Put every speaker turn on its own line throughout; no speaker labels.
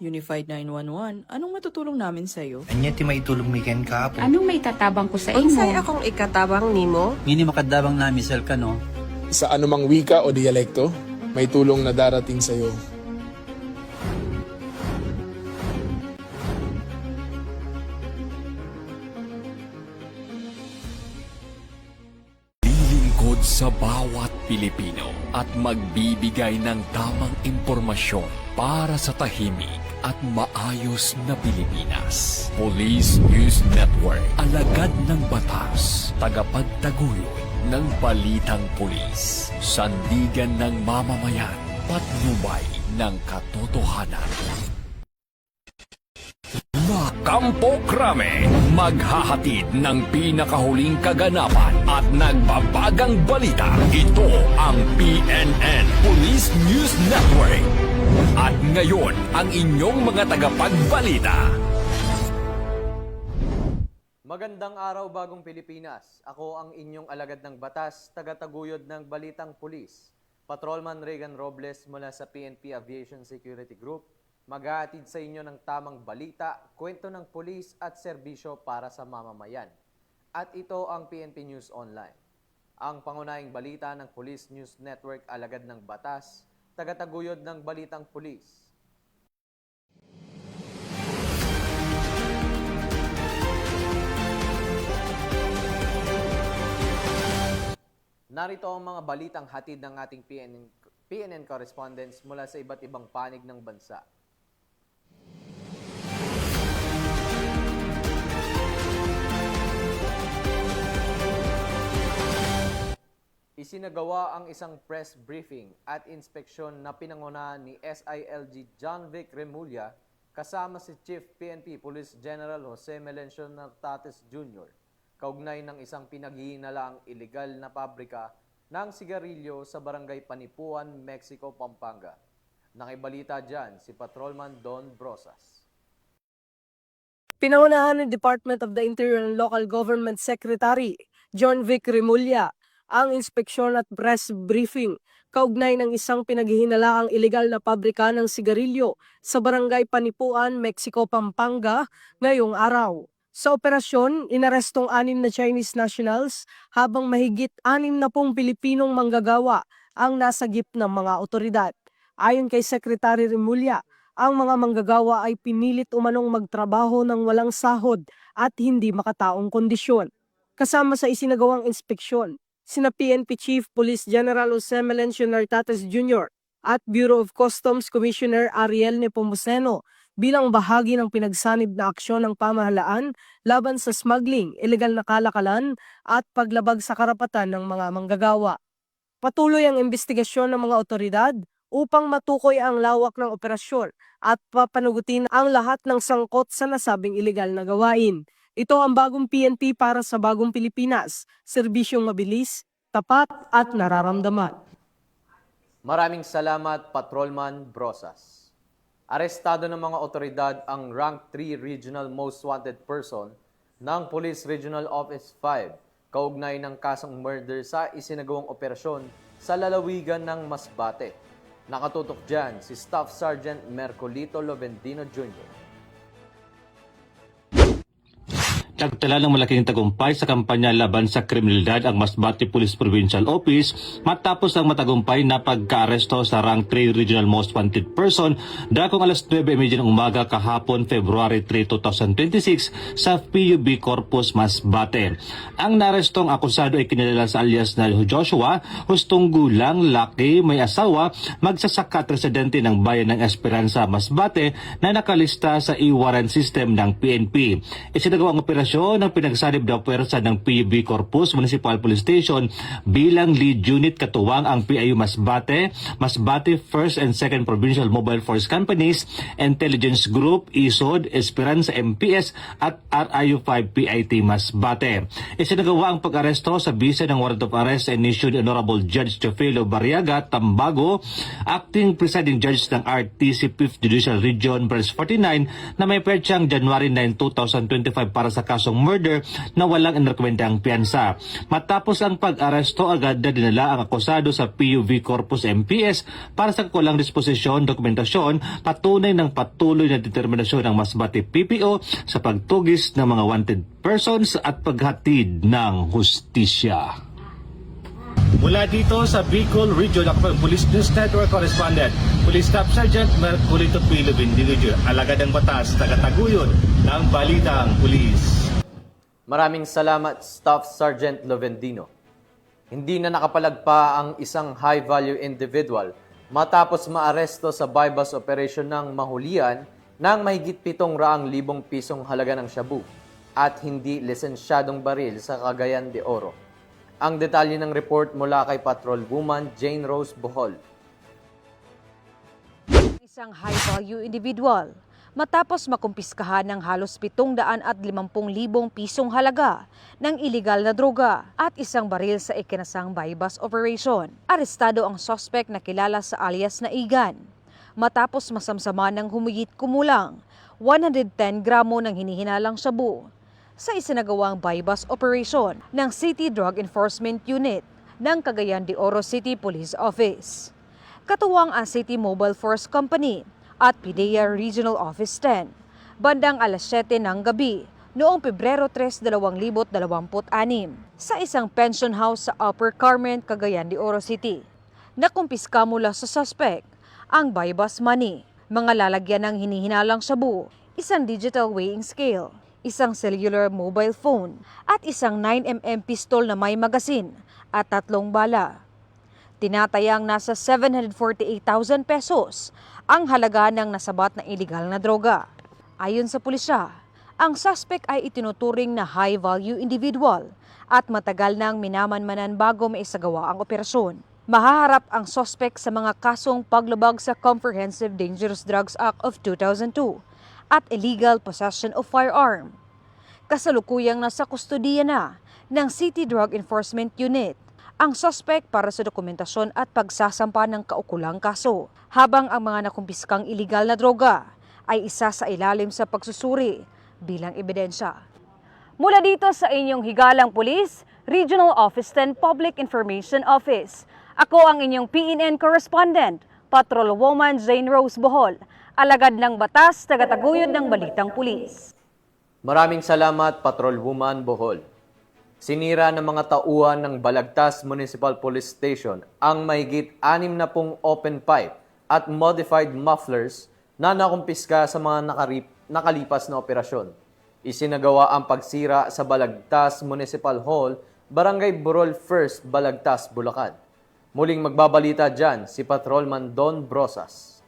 Unified 911, anong matutulong namin sa'yo?
Anya ti maitulong mi ken kapo.
Anong may tatabang ko sa
Unsay
imo?
akong ikatabang nimo?
Ngini makadabang na misal ka no.
Sa anumang wika o dialekto, may tulong na darating sa iyo.
Lilingkod sa bawat Pilipino at magbibigay ng tamang impormasyon para sa tahimik at maayos na Pilipinas. Police News Network, alagad ng batas, tagapagtaguyod ng balitang pulis, sandigan ng mamamayan, patnubay ng katotohanan. Kampo Krame, maghahatid ng pinakahuling kaganapan at nagbabagang balita. Ito ang PNN Police News Network. At ngayon, ang inyong mga tagapagbalita.
Magandang araw, Bagong Pilipinas. Ako ang inyong alagad ng batas, tagataguyod ng Balitang Pulis. Patrolman Regan Robles mula sa PNP Aviation Security Group, maghahatid sa inyo ng tamang balita, kwento ng pulis at serbisyo para sa mamamayan. At ito ang PNP News Online. Ang pangunahing balita ng Police News Network, alagad ng batas, tagataguyod ng Balitang Pulis. Narito ang mga balitang hatid ng ating PNN correspondents mula sa iba't ibang panig ng bansa. Isinagawa ang isang press briefing at inspeksyon na pinangunahan ni SILG John Vic Remulla kasama si Chief PNP Police General Jose Melencio Nartates Jr. kaugnay ng isang pinaghihinalaang ilegal na pabrika ng sigarilyo sa Barangay Panipuan, Mexico, Pampanga. Nakibalita dyan si Patrolman Don Brosas.
Pinangunahan ng Department of the Interior and Local Government Secretary John Vic Remulla ang inspeksyon at press briefing kaugnay ng isang pinaghihinalaang ilegal na pabrika ng sigarilyo sa Barangay Panipuan, Mexico, Pampanga ngayong araw. Sa operasyon, inarestong 6 na Chinese nationals habang mahigit 60 Pilipinong manggagawa ang nasagip ng mga otoridad. Ayon kay Secretary Remulla, ang mga manggagawa ay pinilit umanong magtrabaho ng walang sahod at hindi makataong kondisyon. Kasama sa isinagawang inspeksyon, sina PNP Chief Police General Jose Melencio Nartates Jr. at Bureau of Customs Commissioner Ariel Nepomuceno bilang bahagi ng pinagsanib na aksyon ng pamahalaan laban sa smuggling, ilegal na kalakalan at paglabag sa karapatan ng mga manggagawa. Patuloy ang investigasyon ng mga otoridad upang matukoy ang lawak ng operasyon at papanugutin ang lahat ng sangkot sa nasabing ilegal na gawain. Ito ang bagong PNP para sa bagong Pilipinas, serbisyong mabilis, tapat at nararamdaman.
Maraming salamat, Patrolman Brosas. Arestado ng mga otoridad ang Rank 3 Regional Most Wanted Person ng Police Regional Office 5 kaugnay ng kasong murder sa isinagawang operasyon sa lalawigan ng Masbate. Nakatutok dyan si Staff Sergeant Mercolito Lovendino Jr.
Nagtala ng malaking tagumpay sa kampanya laban sa kriminalidad ang Masbate Police Provincial Office matapos ang matagumpay na pagka-aresto sa Rank 3 Regional Most Wanted Person dakong alas 9:30 ng umaga kahapon February 3, 2026 sa PUB Corpus, Masbate. Ang narestong akusado ay kinilala sa alias na Joshua, hustong gulang, laki, may asawa, magsasaka at residente ng bayan ng Esperanza, Masbate na nakalista sa e-warrant system ng PNP. Isinagawa ang operasyon ng pinagsanib na puwersa ng PUB Corpus Municipal Police Station bilang lead unit katuwang ang PIU Masbate, Masbate 1st and 2nd Provincial Mobile Force Companies, Intelligence Group, ISOD, Esperanza MPS at RIU-5 PIT Masbate. Isinagawa ang pag-aresto sa bisa ng warrant of arrest and issued Honorable Judge Teofilo Barriaga Tambago, Acting Presiding Judge ng RTC 5th Judicial Region Branch 49 na may petsang January 9, 2025 para sa kaso kasong murder na walang inrekomendang piyansa. Matapos ang pag-aresto, agad na dinala ang akusado sa PUV Corpus MPS para sa kulang disposisyon, dokumentasyon, patunay ng patuloy na determinasyon ng Masbate PPO sa pagtugis ng mga wanted persons at paghatid ng hustisya. Mula dito sa Bicol Region, ako Police News Network Correspondent, Police Staff Sergeant Merculito Pilo Bindividio, alagad ng batas, tagataguyod ng Balitang Pulis.
Maraming salamat, Staff Sergeant Lovendino. Hindi na nakapalagpa ang isang high-value individual matapos maaresto sa bypass operation ng mahulian ng mahigit 700,000 pisong halaga ng shabu at hindi lisensyadong baril sa Cagayan de Oro. Ang detalye ng report mula kay Patrol Woman Jane Rose Bohol.
Isang high-value individual matapos makumpiskahan ng halos 750,000 pisong halaga ng iligal na droga at isang baril sa ikinasang bypass operation. Arestado ang suspect na kilala sa alias na Igan matapos masamsama ng humigit kumulang 110 gramo ng hinihinalang shabu sa isinagawang bypass operation ng City Drug Enforcement Unit ng Cagayan de Oro City Police Office. Katuwang ang City Mobile Force Company at PDEA Regional Office 10, bandang alas 7 ng gabi noong Pebrero 3, 2026 sa isang pension house sa Upper Carmen, Cagayan de Oro City. Nakumpiska mula sa suspect ang bypass money, mga lalagyan ng hinihinalang shabu, isang digital weighing scale, isang cellular mobile phone at isang 9mm pistol na may magasin at 3 bala. Tinatayang nasa 748,000 pesos ang halaga ng nasabat na iligal na droga. Ayon sa pulisya, ang suspect ay itinuturing na high-value individual at matagal nang minamanmanan bago maisagawa ang operasyon. Mahaharap ang suspect sa mga kasong paglabag sa Comprehensive Dangerous Drugs Act of 2002 at illegal possession of firearm. Kasalukuyang nasa kustodiya na ng City Drug Enforcement Unit ang suspect para sa dokumentasyon at pagsasampa ng kaukulang kaso, habang ang mga nakumpiskang iligal na droga ay isa sa ilalim sa pagsusuri bilang ebidensya. Mula dito sa inyong higalang pulis, Regional Office 10 Public Information Office, ako ang inyong PNN correspondent, Patrol Woman Jane Rose Bohol, alagad ng batas, tagataguyod ng Balitang Pulis.
Maraming salamat, Patrol Woman Bohol. Sinira ng mga tauhan ng Balagtas Municipal Police Station ang mahigit 60 open pipe at modified mufflers na nakumpiska sa mga nakalipas na operasyon. Isinagawa ang pagsira sa Balagtas Municipal Hall, Barangay Burol 1st, Balagtas, Bulacan. Muling magbabalita dyan si Patrolman Don Brosas.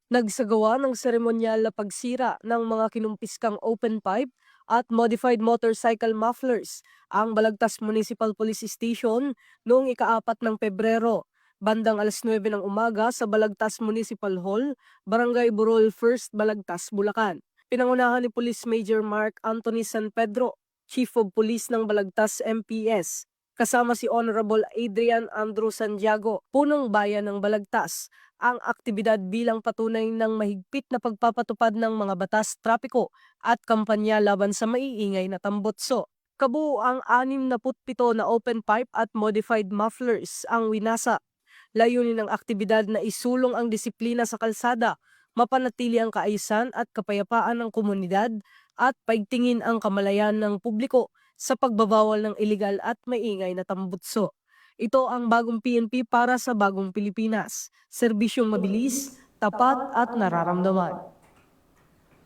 Nagsagawa ng seremonyal na pagsira ng mga kinumpiskang open pipe at modified motorcycle mufflers ang Balagtas Municipal Police Station noong ika-4 ng Pebrero, bandang alas 9 ng umaga sa Balagtas Municipal Hall, Barangay Burol 1st, Balagtas, Bulacan. Pinangunahan ni Police Major Mark Anthony San Pedro, Chief of Police ng Balagtas MPS, kasama si Honorable Adrian Andrew Santiago, punong bayan ng Balagtas, ang aktibidad bilang patunay ng mahigpit na pagpapatupad ng mga batas trapiko at kampanya laban sa maiingay na tambutso. Kabuo ang 67 na open pipe at modified mufflers ang winasa. Layunin ng aktibidad na isulong ang disiplina sa kalsada, mapanatili ang kaayusan at kapayapaan ng komunidad at paigtingin ang kamalayan ng publiko sa pagbabawal ng iligal at maingay na tambutso. Ito ang bagong PNP para sa bagong Pilipinas. Serbisyong mabilis, tapat at nararamdaman.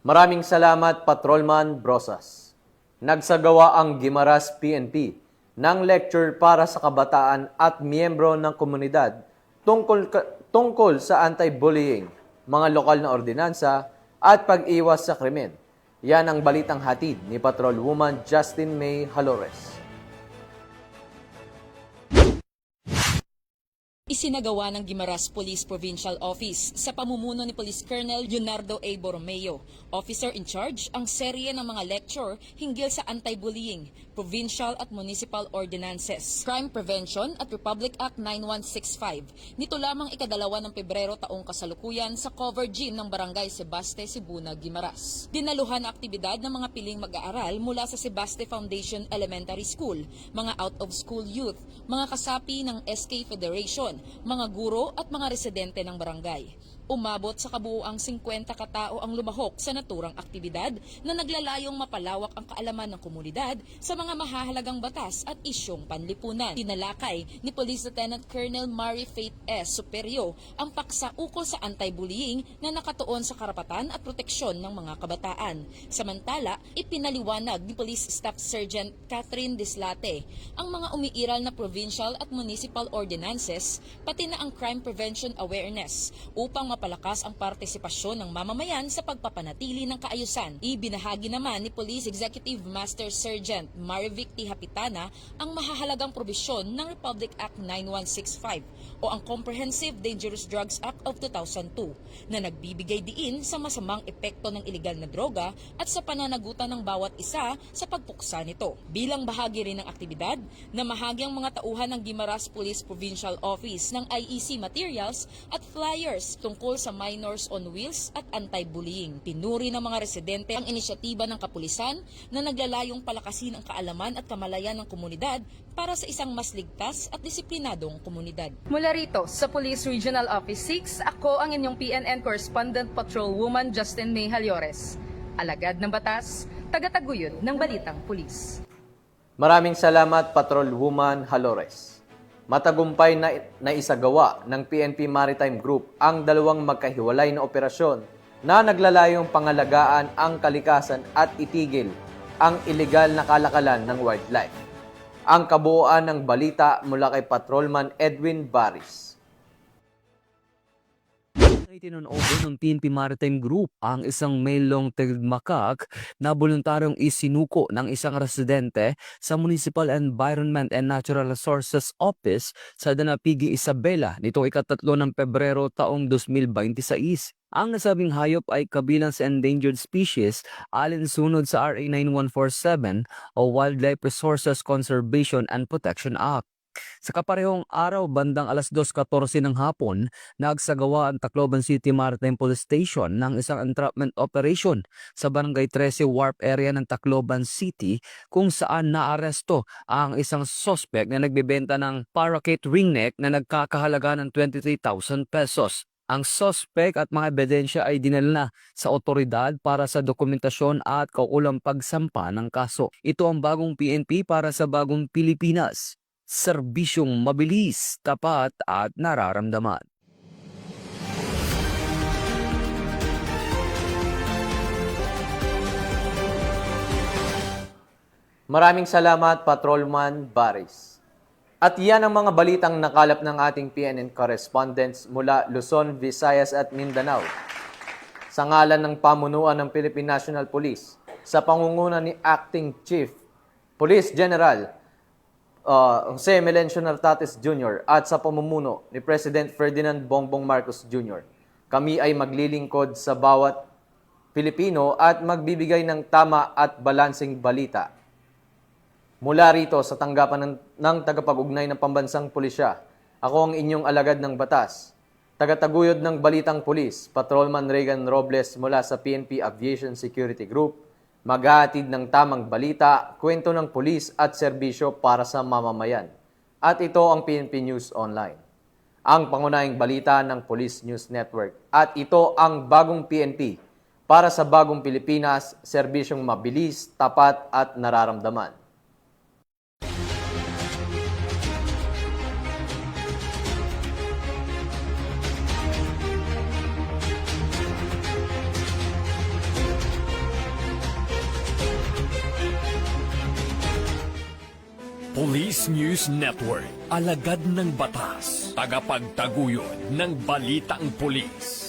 Maraming salamat, Patrolman Brosas. Nagsagawa ang Guimaras PNP ng lecture para sa kabataan at miyembro ng komunidad tungkol sa anti-bullying, mga lokal na ordinansa at pag-iwas sa krimen. Yan ang balitang hatid ni Patrol Woman Justin May Halores.
Isinagawa ng Guimaras Police Provincial Office sa pamumuno ni Police Colonel Leonardo A. Borromeo, officer in charge, ang serye ng mga lecture hinggil sa anti-bullying, provincial at municipal ordinances, Crime Prevention at Republic Act 9165. Nito lamang ika-2 ng Pebrero taong kasalukuyan sa cover gym ng Barangay Sebaste, Sibuna, Guimaras. Dinaluhan na aktibidad ng mga piling mag-aaral mula sa Sebaste Foundation Elementary School, mga out-of-school youth, mga kasapi ng SK Federation, mga guro at mga residente ng barangay. Umabot sa kabuuang 50 katao ang lumahok sa naturang aktibidad na naglalayong mapalawak ang kaalaman ng komunidad sa mga mahahalagang batas at isyong panlipunan. Tinalakay ni Police Lieutenant Colonel Mary Faith S. Superio ang paksa ukol sa anti-bullying na nakatuon sa karapatan at proteksyon ng mga kabataan. Samantala, ipinaliwanag ni Police Staff Sergeant Catherine Dislate ang mga umiiral na provincial at municipal ordinances pati na ang crime prevention awareness upang mapalakas ang partisipasyon ng mamamayan sa pagpapanatili ng kaayusan. Ibinahagi naman ni Police Executive Master Sergeant Marivic T. Hapitana ang mahahalagang probisyon ng Republic Act 9165 o ang Comprehensive Dangerous Drugs Act of 2002 na nagbibigay diin sa masamang epekto ng ilegal na droga at sa pananagutan ng bawat isa sa pagpuksa nito. Bilang bahagi rin ng aktibidad, namahagi ang mga tauhan ng Guimaras Police Provincial Office ng IEC materials at flyers tungkol sa minors on wheels at anti-bullying. Pinuri ng mga residente ang inisyatiba ng kapulisan na naglalayong palakasin ang kaalaman at kamalayan ng komunidad para sa isang mas ligtas at disiplinadong komunidad.
Mula rito sa Police Regional Office 6, ako ang inyong PNN Correspondent Patrolwoman Justin May Halyores. Alagad ng batas, tagataguyod ng balitang pulis.
Maraming salamat, Patrolwoman Halores. Matagumpay na isagawa ng PNP Maritime Group ang dalawang magkahiwalay na operasyon na naglalayong pangalagaan ang kalikasan at itigil ang ilegal na kalakalan ng wildlife. Ang kabuuan ng balita mula kay Patrolman Edwin Baris.
Tinanover ng PNP Maritime Group ang isang mailong tigmakak na voluntaryong isinuko ng isang residente sa Municipal Environment and Natural Resources Office sa Danapigi, Isabela nitong ika-3 ng Pebrero taong 2026. Ang nasabing hayop ay kabilang sa endangered species alinsunod sa RA 9147 o Wildlife Resources Conservation and Protection Act. Sa kaparehong araw, bandang alas 2:14 ng hapon, nagsagawa ang Tacloban City Maritime Police Station ng isang entrapment operation sa Barangay 13 Wharf area ng Tacloban City kung saan naaresto ang isang suspect na nagbebenta ng parakeet ringneck na nagkakahalaga ng 23,000 pesos. Ang suspect at mga ebidensya ay dinala na sa otoridad para sa dokumentasyon at kaukulang pagsampa ng kaso. Ito ang bagong PNP para sa bagong Pilipinas. Serbisyong mabilis, tapat at nararamdaman.
Maraming salamat, Patrolman Baris. At yan ang mga balitang nakalap ng ating PNN correspondents mula Luzon, Visayas at Mindanao. Sa ngalan ng pamunuan ng Philippine National Police, sa pangunguna ni Acting Chief Police General Jose Melencio Nartates Jr. at sa pamumuno ni President Ferdinand Bongbong Marcos Jr. Kami ay maglilingkod sa bawat Pilipino at magbibigay ng tama at balansing balita. Mula rito sa tanggapan ng tagapag-ugnay ng Pambansang Pulisya, ako ang inyong alagad ng batas, tagataguyod ng Balitang Pulis, Patrolman Regan Robles mula sa PNP Aviation Security Group, maghahatid ng tamang balita, kwento ng pulis at serbisyo para sa mamamayan. At ito ang PNP News Online, ang pangunahing balita ng Police News Network. At ito ang bagong PNP para sa bagong Pilipinas, serbisyong mabilis, tapat at nararamdaman.
Police News Network, alagad ng batas, tagapagtaguyod ng balitang pulis.